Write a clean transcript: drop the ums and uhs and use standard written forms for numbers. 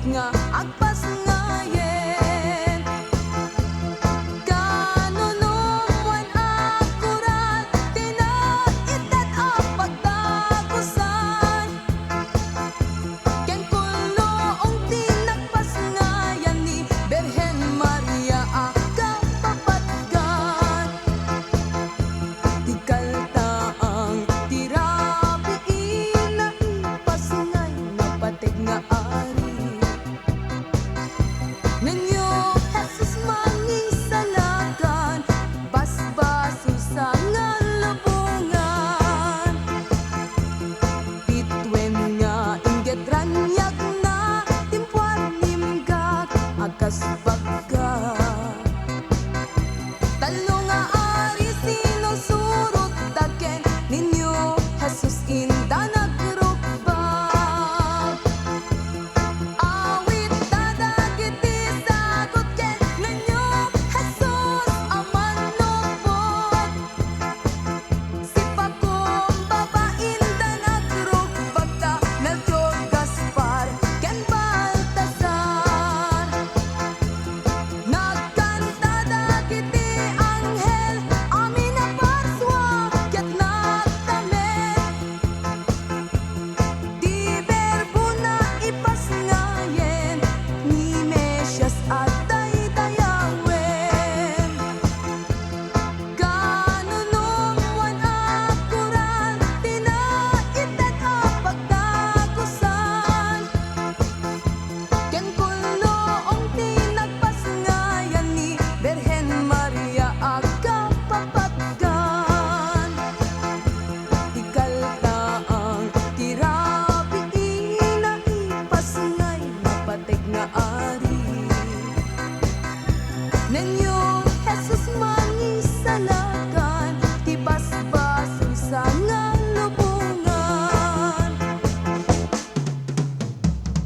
nga agpas ngayen. Kanunumuan akurat tinaitat ang pagdagusan. Ken kuloong tinagpas ngayan ni Birhen Maria akang papatgan. Tikaltaang tirapiin na ipas ngay napateg nga ari. Nenyo Jesus mangisalakan basbaso sa nga lubungan. Pitwen nga inggit ranyag na timpuan nimgag akas